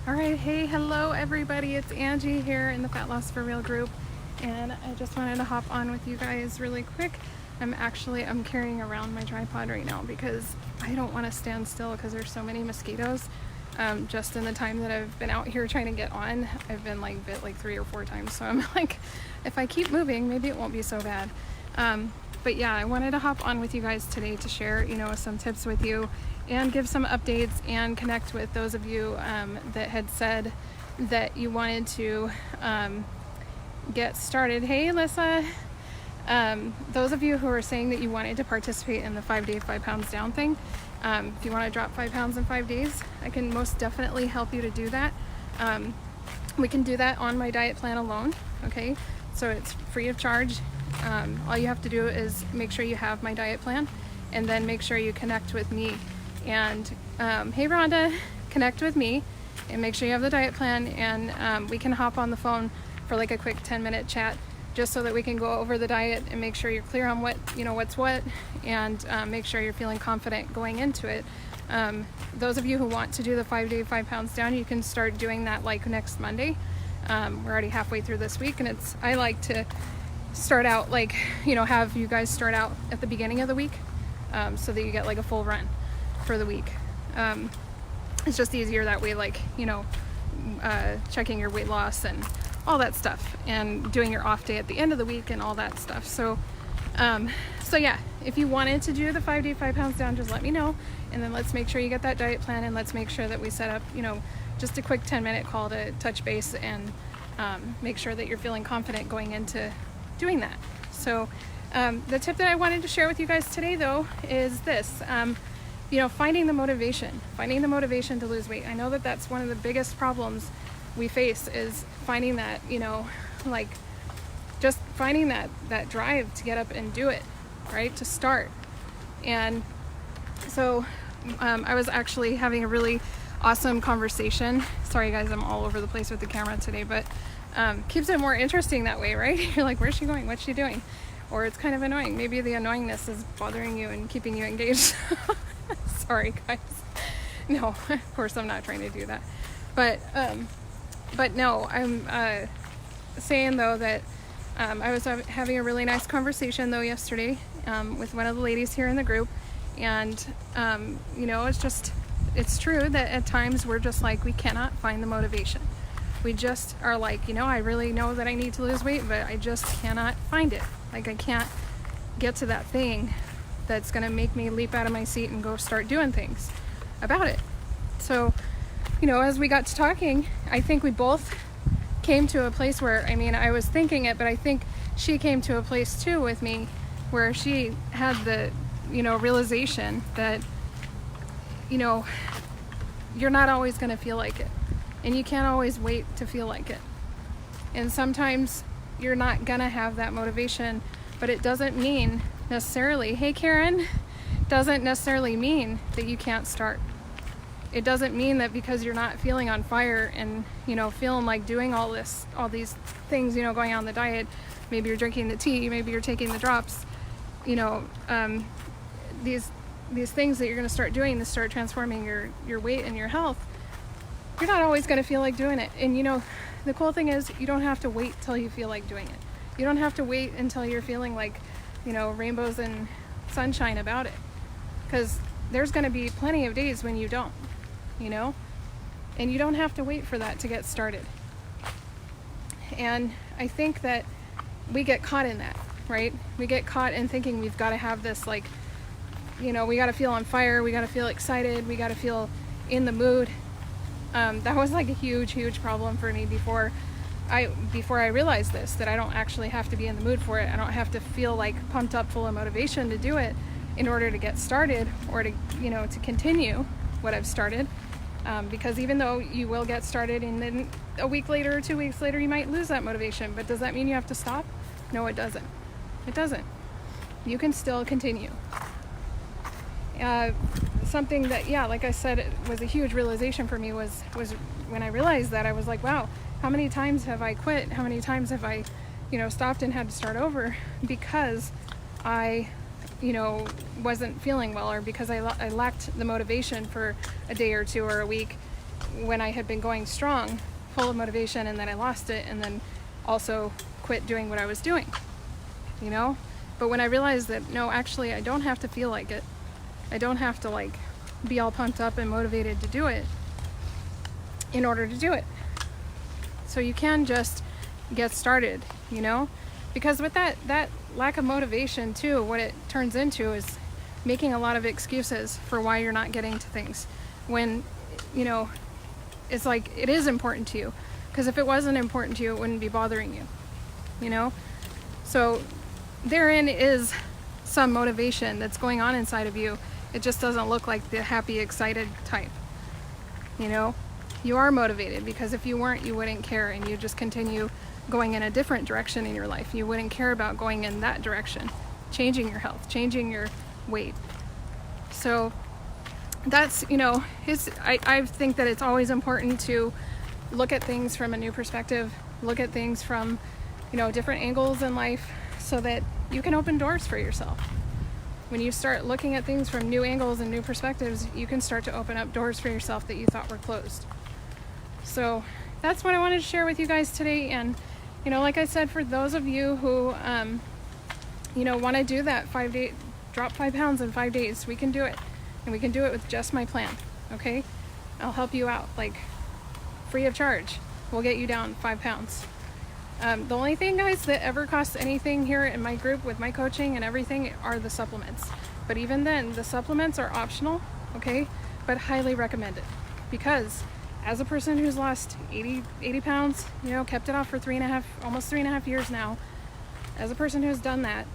All right, hey, hello everybody. It's Angie here in the Fat Loss for Real group, and I just wanted to hop on with you guys really quick. I'm carrying around my tripod right now because I don't want to stand still because there's so many mosquitoes. Just in the time that I've been out here trying to get on, I've been bit 3 or 4 times. So I'm like, if I keep moving, maybe it won't be so bad. But yeah, I wanted to hop on with you guys today to share, some tips with you and give some updates and connect with those of you that had said that you wanted to get started. Hey, Alyssa. Those of you who are saying that you wanted to participate in the 5-day 5 pounds down thing, if you want to drop 5 pounds in 5 days, I can most definitely help you to do that. We can do that on my diet plan alone. Okay, so it's free of charge. All you have to do is make sure you have my diet plan, and then make sure you connect with me. And hey, Rhonda, connect with me and make sure you have the diet plan, and we can hop on the phone for like a quick 10-minute chat, just so that we can go over the diet and make sure you're clear on what's what, and make sure you're feeling confident going into it. Those of you who want to do the 5-day 5 pounds down, you can start doing that like next Monday. We're already halfway through this week, and I like to start out have you guys start out at the beginning of the week, so that you get like a full run for the week. It's just easier that way, checking your weight loss and all that stuff, and doing your off day at the end of the week and all that stuff. So yeah, if you wanted to do the 5-day 5 pounds down, just let me know, and then let's make sure you get that diet plan, and let's make sure that we set up just a quick 10-minute call to touch base and make sure that you're feeling confident going into doing that. So the tip that I wanted to share with you guys today, though, is this. Finding the motivation to lose weight. I know that that's one of the biggest problems we face, is finding that, just finding that drive to get up and do it, right? To start. And so I was actually having a really awesome conversation. Sorry guys, I'm all over the place with the camera today, but keeps it more interesting that way, right? You're like, where's she going? What's she doing? Or it's kind of annoying. Maybe the annoyingness is bothering you and keeping you engaged. Sorry guys. No, of course I'm not trying to do that. But no, I'm saying though that I was having a really nice conversation though yesterday with one of the ladies here in the group, and it's true that at times we're just like, we cannot find the motivation. We just are like, I really know that I need to lose weight, but I just cannot find it. Like, I can't get to that thing that's going to make me leap out of my seat and go start doing things about it. So, as we got to talking, I think we both came to a place where, I was thinking it, but I think she came to a place too with me where she had the, realization that, you're not always going to feel like it. And you can't always wait to feel like it. And sometimes you're not gonna have that motivation, but it doesn't mean necessarily, hey Karen, doesn't necessarily mean that you can't start. It doesn't mean that because you're not feeling on fire and, feeling like doing all these things, going on the diet, maybe you're drinking the tea, maybe you're taking the drops, these things that you're gonna start doing to start transforming your weight and your health, you're not always going to feel like doing it. And the cool thing is, you don't have to wait till you feel like doing it. You don't have to wait until you're feeling like, rainbows and sunshine about it. Because there's going to be plenty of days when you don't, and you don't have to wait for that to get started. And I think that we get caught in that, right? We get caught in thinking we've got to have this, we got to feel on fire, we got to feel excited, we got to feel in the mood. That was like a huge problem for me before I realized this, that I don't actually have to be in the mood for it. I don't have to feel like pumped up full of motivation to do it in order to get started, or to to continue what I've started, because even though you will get started and then a week later or 2 weeks later you might lose that motivation, but does that mean you have to stop? No, it doesn't. You can still continue. Something that, like I said, it was a huge realization for me was when I realized that. I was like, wow, how many times have I quit? How many times have I, stopped and had to start over because I, wasn't feeling well, or because I lacked the motivation for a day or two or a week, when I had been going strong, full of motivation, and then I lost it, and then also quit doing what I was doing, you know? But when I realized that, no, actually, I don't have to feel like it. I don't have to like be all pumped up and motivated to do it in order to do it. So you can just get started, you know? Because with that lack of motivation too, what it turns into is making a lot of excuses for why you're not getting to things. When, you know, it's like, it is important to you. Because if it wasn't important to you, it wouldn't be bothering you, you know? So therein is some motivation that's going on inside of you. It just doesn't look like the happy, excited type, you know? You are motivated, because if you weren't, you wouldn't care, and you just continue going in a different direction in your life. You wouldn't care about going in that direction, changing your health, changing your weight. So that's, you know, I think that it's always important to look at things from a new perspective, look at things from, you know, different angles in life, so that you can open doors for yourself. When you start looking at things from new angles and new perspectives, you can start to open up doors for yourself that you thought were closed. So that's what I wanted to share with you guys today. And, you know, like I said, for those of you who, you know, want to do that 5-day, drop 5 pounds in 5 days, we can do it. And we can do it with just my plan, okay? I'll help you out, like, free of charge. We'll get you down 5 pounds. The only thing, guys, that ever costs anything here in my group with my coaching and everything are the supplements. But even then, the supplements are optional, okay? But highly recommended. Because as a person who's lost 80 pounds, you know, kept it off for almost 3.5 years now, as a person who's done that,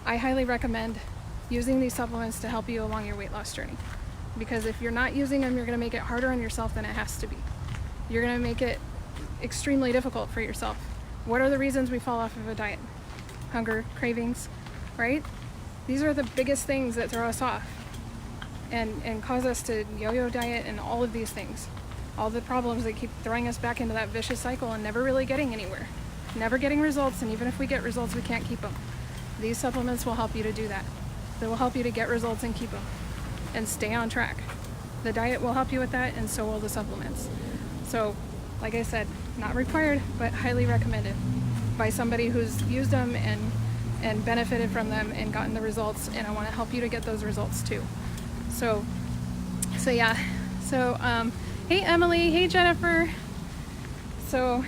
I highly recommend using these supplements to help you along your weight loss journey. Because if you're not using them, you're going to make it harder on yourself than it has to be. You're going to make it extremely difficult for yourself. What are the reasons we fall off of a diet? Hunger, cravings, right? These are the biggest things that throw us off and cause us to yo-yo diet and all of these things. All the problems that keep throwing us back into that vicious cycle and never really getting anywhere. Never getting results, and even if we get results, we can't keep them. These supplements will help you to do that. They will help you to get results and keep them and stay on track. The diet will help you with that, and so will the supplements. So, like I said, not required, but highly recommended by somebody who's used them and benefited from them and gotten the results, and I want to help you to get those results too. So yeah. So, hey Emily, hey Jennifer. So,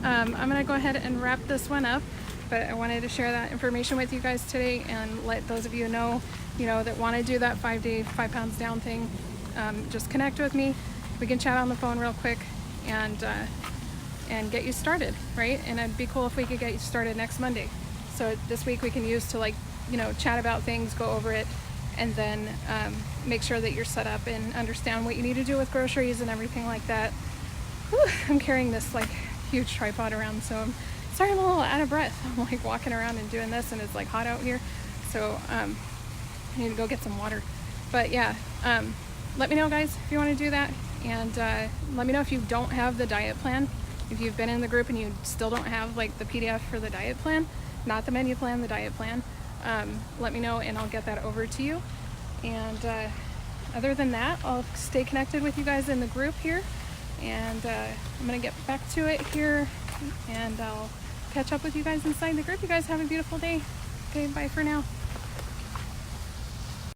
I'm gonna go ahead and wrap this one up, but I wanted to share that information with you guys today and let those of you know, that want to do that 5-day, 5 pounds down thing. Just connect with me. We can chat on the phone real quick and get you started, right? And it'd be cool if we could get you started next Monday. So this week we can use to, like, chat about things, go over it, and then make sure that you're set up and understand what you need to do with groceries and everything like that. Whew, I'm carrying this like huge tripod around, so I'm sorry I'm a little out of breath. I'm like walking around and doing this, and it's like hot out here, so I need to go get some water. But yeah, let me know, guys, if you want to do that, and let me know if you don't have the diet plan. If you've been in the group and you still don't have like the PDF for the diet plan, not the menu plan, the diet plan, let me know and I'll get that over to you. And other than that, I'll stay connected with you guys in the group here, and I'm gonna get back to it here, and I'll catch up with you guys inside the group. You guys have a beautiful day. Okay, bye for now.